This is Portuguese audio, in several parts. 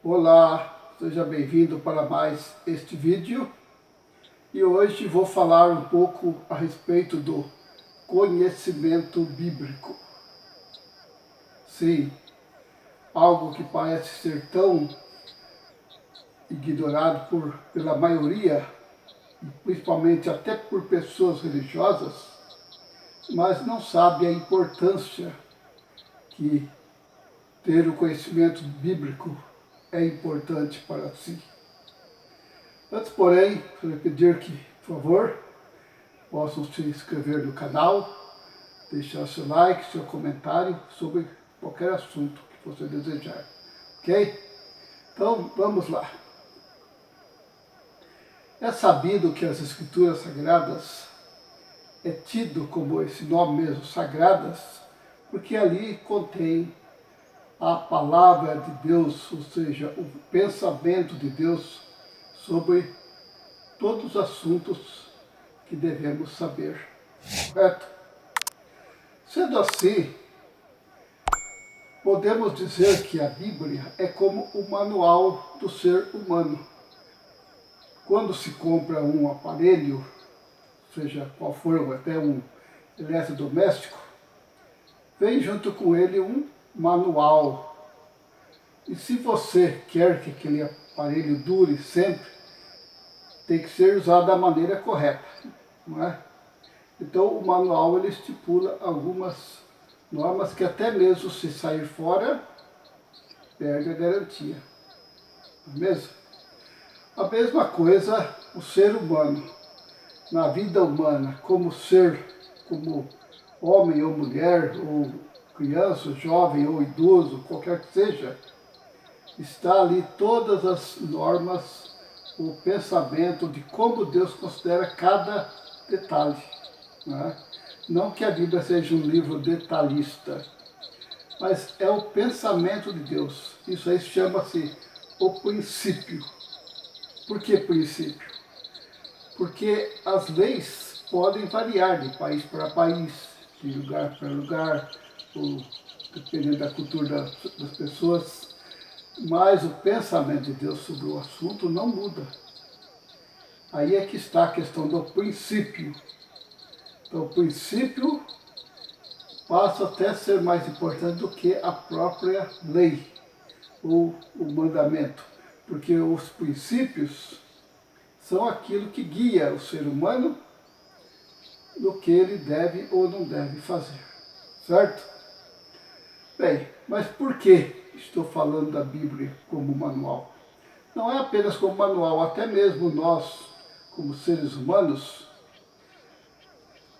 Olá, seja bem-vindo para mais este vídeo e hoje vou falar um pouco a respeito do conhecimento bíblico. Sim, algo que parece ser tão ignorado pela maioria, principalmente até por pessoas religiosas, mas não sabe a importância que ter o conhecimento bíblico é importante para si. Antes, porém, quero pedir que, por favor, possam se inscrever no canal, deixar seu like, seu comentário sobre qualquer assunto que você desejar, ok? Então, vamos lá. É sabido que as Escrituras Sagradas é tido como esse nome mesmo, sagradas, porque ali contém a palavra de Deus, ou seja, o pensamento de Deus sobre todos os assuntos que devemos saber, correto? Sendo assim, podemos dizer que a Bíblia é como o manual do ser humano. Quando se compra um aparelho, seja qual for, até um eletrodoméstico, vem junto com ele um manual. E se você quer que aquele aparelho dure sempre, tem que ser usado da maneira correta, não é? Então o manual ele estipula algumas normas que até mesmo se sair fora, perde a garantia, não é mesmo? A mesma coisa o ser humano, na vida humana, como ser, como homem ou mulher, ou criança, jovem ou idoso, qualquer que seja, está ali todas as normas, o pensamento de como Deus considera cada detalhe. Não é? Não que a Bíblia seja um livro detalhista, mas é o pensamento de Deus. Isso aí chama-se o princípio. Por que princípio? Porque as leis podem variar de país para país, de lugar para lugar, ou dependendo da cultura das pessoas, mas o pensamento de Deus sobre o assunto não muda. Aí é que está a questão do princípio. Então, o princípio passa até a ser mais importante do que a própria lei ou o mandamento, porque os princípios são aquilo que guia o ser humano no que ele deve ou não deve fazer, certo? Bem, mas por que estou falando da Bíblia como manual? Não é apenas como manual, até mesmo nós, como seres humanos,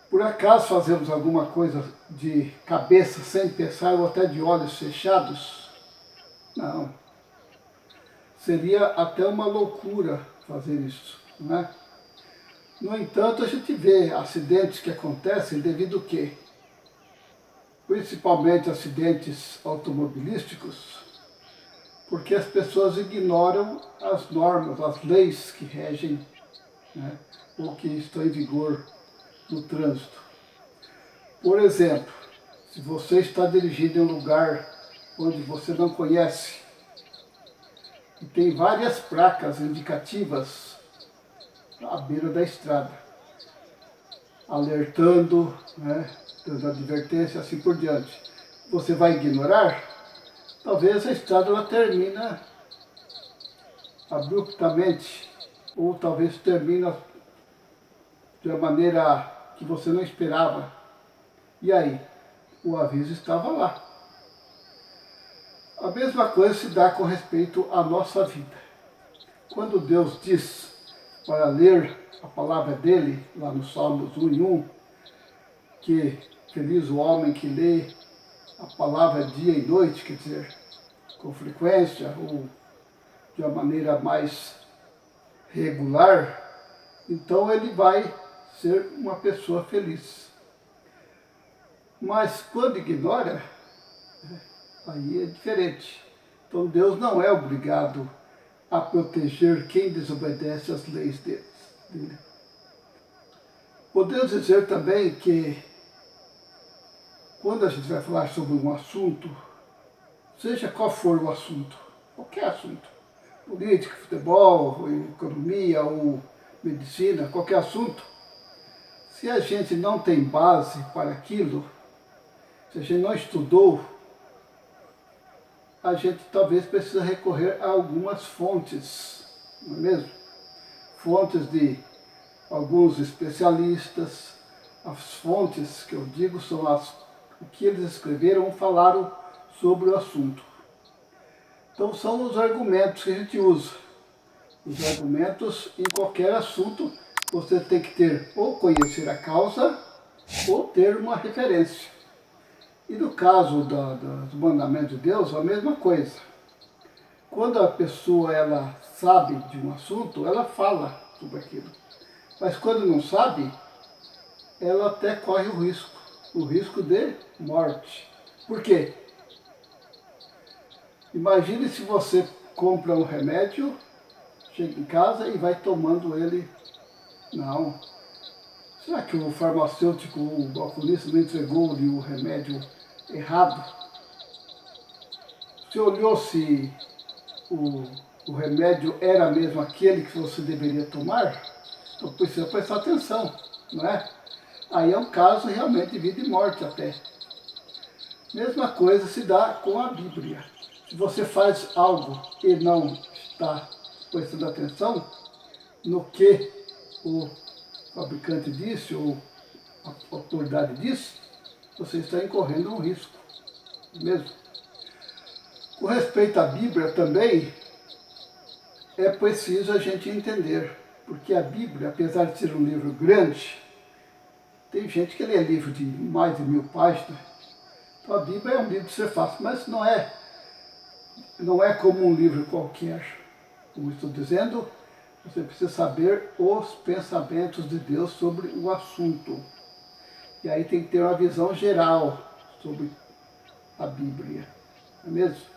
por acaso fazemos alguma coisa de cabeça sem pensar ou até de olhos fechados? Não. Seria até uma loucura fazer isso, não é? No entanto, a gente vê acidentes que acontecem devido a quê? Principalmente acidentes automobilísticos, porque as pessoas ignoram as normas, as leis que regem, né, ou que estão em vigor no trânsito. Por exemplo, se você está dirigindo em um lugar onde você não conhece e tem várias placas indicativas à beira da estrada, alertando, né, dando advertência, assim por diante, você vai ignorar? Talvez a estrada ela termina abruptamente, ou talvez termina de uma maneira que você não esperava. E aí? O aviso estava lá. A mesma coisa se dá com respeito à nossa vida. Quando Deus diz para ler a palavra dele, lá no Salmos 1 e 1, que feliz o homem que lê a palavra dia e noite, quer dizer, com frequência ou de uma maneira mais regular, então ele vai ser uma pessoa feliz. Mas quando ignora, aí é diferente. Então Deus não é obrigado a proteger quem desobedece às leis dele. Podemos dizer também que quando a gente vai falar sobre um assunto, seja qual for o assunto, qualquer assunto. Política, futebol, economia ou medicina, qualquer assunto. Se a gente não tem base para aquilo, se a gente não estudou, a gente talvez precisa recorrer a algumas fontes, não é mesmo? Fontes de alguns especialistas. As fontes que eu digo são o que eles escreveram ou falaram sobre o assunto. Então são os argumentos que a gente usa. Os argumentos em qualquer assunto, você tem que ter ou conhecer a causa ou ter uma referência. E no caso dos mandamentos de Deus, a mesma coisa. Quando a pessoa ela sabe de um assunto, ela fala sobre aquilo. Mas quando não sabe, ela até corre o risco de morte. Por quê? Imagine se você compra um remédio, chega em casa e vai tomando ele. Não. Será que o farmacêutico, o balconista, não entregou-lhe o remédio errado? Você olhou se o remédio era mesmo aquele que você deveria tomar? Então precisa prestar atenção, não é? Aí é um caso realmente de vida e morte até. Mesma coisa se dá com a Bíblia. Se você faz algo e não está prestando atenção no que o fabricante disse ou a autoridade disse, você está incorrendo um risco mesmo. Com respeito à Bíblia também, é preciso a gente entender, porque a Bíblia, apesar de ser um livro grande, tem gente que lê livro de mais de 1000 páginas, então a Bíblia é um livro de ser fácil, mas não é como um livro qualquer. Como estou dizendo, você precisa saber os pensamentos de Deus sobre o assunto. E aí tem que ter uma visão geral sobre a Bíblia, não é mesmo?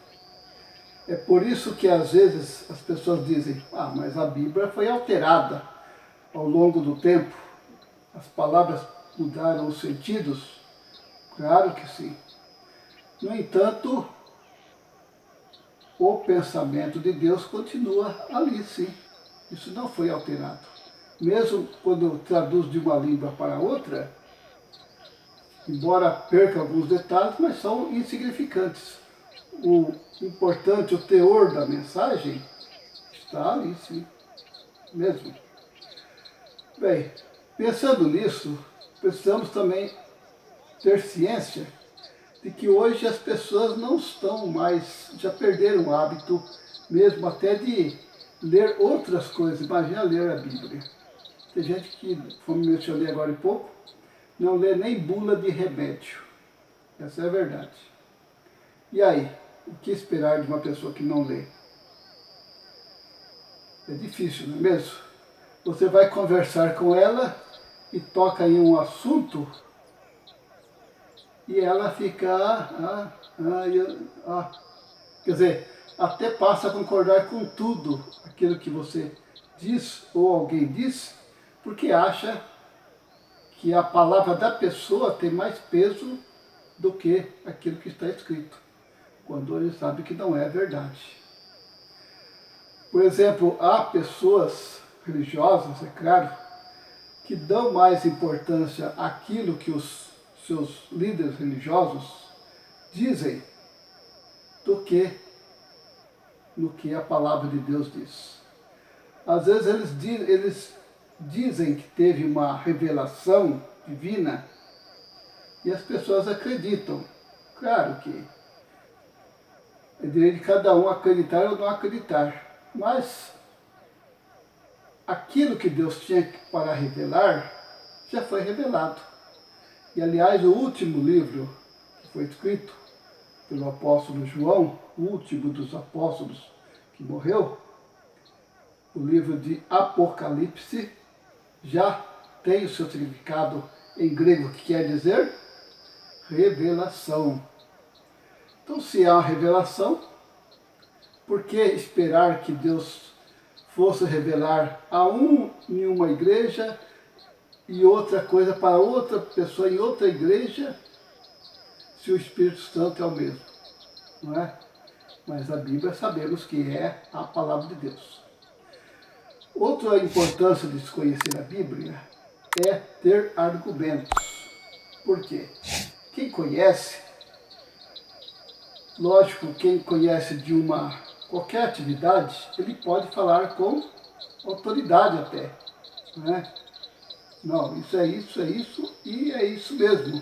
É por isso que às vezes as pessoas dizem, mas a Bíblia foi alterada ao longo do tempo, as palavras mudaram os sentidos. Claro que sim. No entanto, o pensamento de Deus continua ali, sim. Isso não foi alterado. Mesmo quando traduz de uma língua para outra, embora perca alguns detalhes, mas são insignificantes. O importante, o teor da mensagem, está ali, sim. Mesmo. Bem, pensando nisso, precisamos também ter ciência de que hoje as pessoas não estão mais, já perderam o hábito mesmo até de ler outras coisas. Imagina ler a Bíblia. Tem gente que, como mencionei agora em pouco, não lê nem bula de remédio. Essa é a verdade. E aí, o que esperar de uma pessoa que não lê? É difícil, não é mesmo? Você vai conversar com ela e toca em um assunto e ela fica, quer dizer, até passa a concordar com tudo aquilo que você diz ou alguém diz, porque acha que a palavra da pessoa tem mais peso do que aquilo que está escrito, quando ele sabe que não é verdade. Por exemplo, há pessoas religiosas, é claro, que dão mais importância àquilo que os seus líderes religiosos dizem do que no que a palavra de Deus diz. Às vezes eles dizem que teve uma revelação divina e as pessoas acreditam. Claro que é direito de cada um acreditar ou não acreditar, mas aquilo que Deus tinha para revelar já foi revelado. E aliás, o último livro que foi escrito pelo apóstolo João, o último dos apóstolos que morreu, o livro de Apocalipse, já tem o seu significado em grego, que quer dizer revelação. Então, se há uma revelação, por que esperar que Deus fosse revelar em uma igreja e outra coisa para outra pessoa em outra igreja, se o Espírito Santo é o mesmo, não é? mas a Bíblia sabemos que é a palavra de Deus. Outra importância de se conhecer a Bíblia é ter argumentos. Por quê? Quem conhece, lógico, quem conhece de qualquer atividade, ele pode falar com autoridade até, né? Não, isso e é isso mesmo.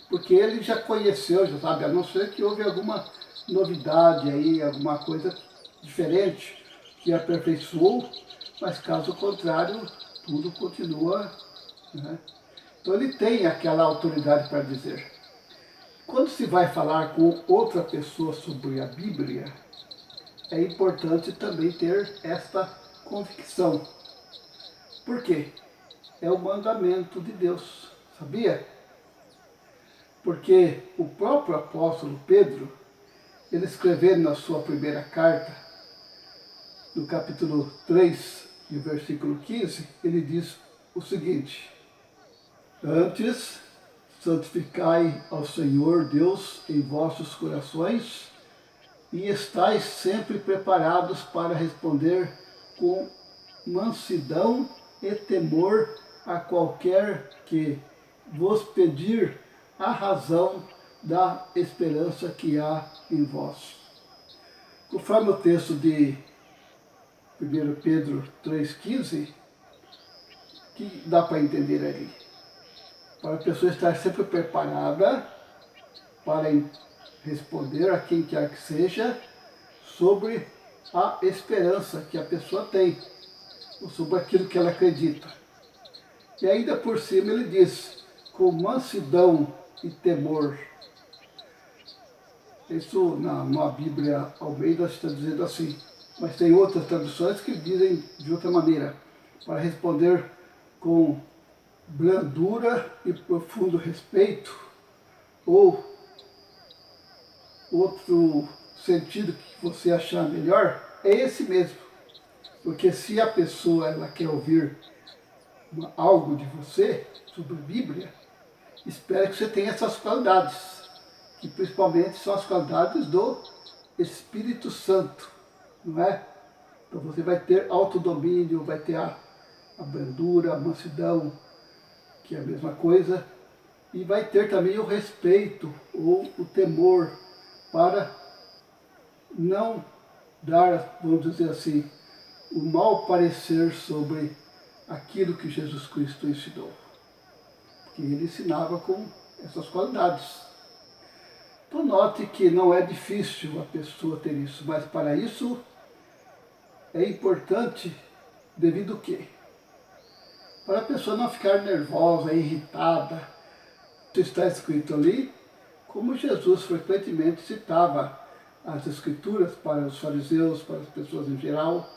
Porque ele já conheceu, já sabe, a não ser que houve alguma novidade aí, alguma coisa diferente que aperfeiçoou, mas caso contrário, tudo continua, né? Então ele tem aquela autoridade para dizer. Quando se vai falar com outra pessoa sobre a Bíblia, é importante também ter esta convicção. Por quê? É o mandamento de Deus, sabia? Porque o próprio apóstolo Pedro, ele escrevendo na sua primeira carta, no capítulo 3 e o versículo 15, ele diz o seguinte: antes, santificai ao Senhor Deus em vossos corações e estais sempre preparados para responder com mansidão e temor a qualquer que vos pedir a razão da esperança que há em vós. Conforme o texto de 1 Pedro 3,15, que dá para entender ali? Para a pessoa estar sempre preparada para responder a quem quer que seja sobre a esperança que a pessoa tem, ou sobre aquilo que ela acredita. E ainda por cima ele diz, com mansidão e temor. Isso na Bíblia Almeida está dizendo assim, mas tem outras traduções que dizem de outra maneira, para responder com brandura e profundo respeito, ou outro sentido que você achar melhor, é esse mesmo. Porque se a pessoa ela quer ouvir algo de você sobre a Bíblia, espera que você tenha essas qualidades, que principalmente são as qualidades do Espírito Santo, não é? Então você vai ter autodomínio, vai ter a brandura, a mansidão, que é a mesma coisa, e vai ter também o respeito ou o temor para não dar, vamos dizer assim, o mau parecer sobre aquilo que Jesus Cristo ensinou. Porque ele ensinava com essas qualidades. Então note que não é difícil a pessoa ter isso, mas para isso é importante devido ao quê? Para a pessoa não ficar nervosa, irritada. Está escrito ali como Jesus frequentemente citava as Escrituras para os fariseus, para as pessoas em geral.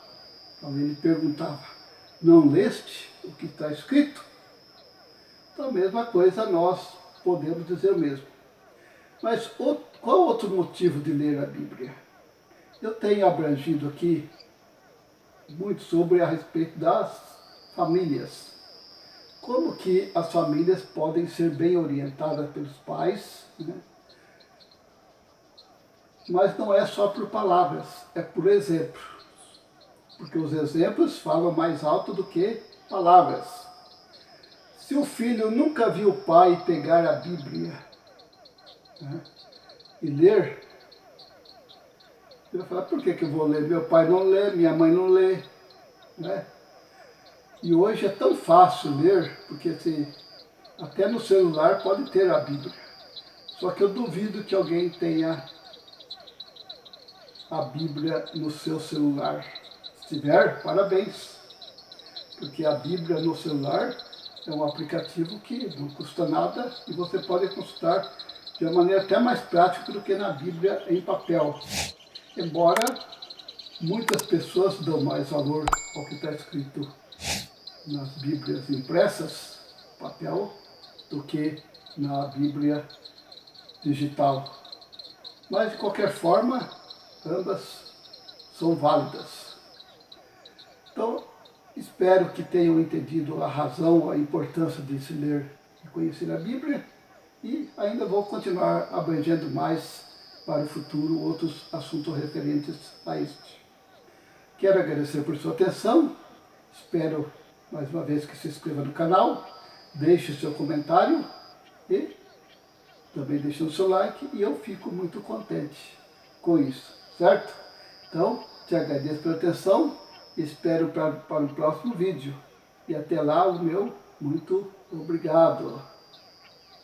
Então ele perguntava, não leste o que está escrito? Então a mesma coisa nós podemos dizer o mesmo. Mas qual outro motivo de ler a Bíblia? Eu tenho abrangido aqui muito sobre a respeito das famílias. Como que as famílias podem ser bem orientadas pelos pais, né? Mas não é só por palavras, é por exemplo. Porque os exemplos falam mais alto do que palavras. Se o filho nunca viu o pai pegar a Bíblia, né, e ler, ele vai falar, por que eu vou ler? Meu pai não lê, minha mãe não lê, né? E hoje é tão fácil ler, porque assim, até no celular pode ter a Bíblia. Só que eu duvido que alguém tenha a Bíblia no seu celular. Se tiver, parabéns. Porque a Bíblia no celular é um aplicativo que não custa nada e você pode consultar de uma maneira até mais prática do que na Bíblia em papel. Embora muitas pessoas dão mais valor ao que está escrito nas Bíblias impressas, papel, do que na Bíblia digital. Mas, de qualquer forma, ambas são válidas. Então, espero que tenham entendido a razão, a importância de se ler e conhecer a Bíblia, e ainda vou continuar abrangendo mais para o futuro outros assuntos referentes a este. Quero agradecer por sua atenção, espero mais uma vez que se inscreva no canal, deixe seu comentário e também deixe o seu like, e eu fico muito contente com isso, certo? Então, te agradeço pela atenção, espero para o próximo vídeo. E até lá, o meu muito obrigado.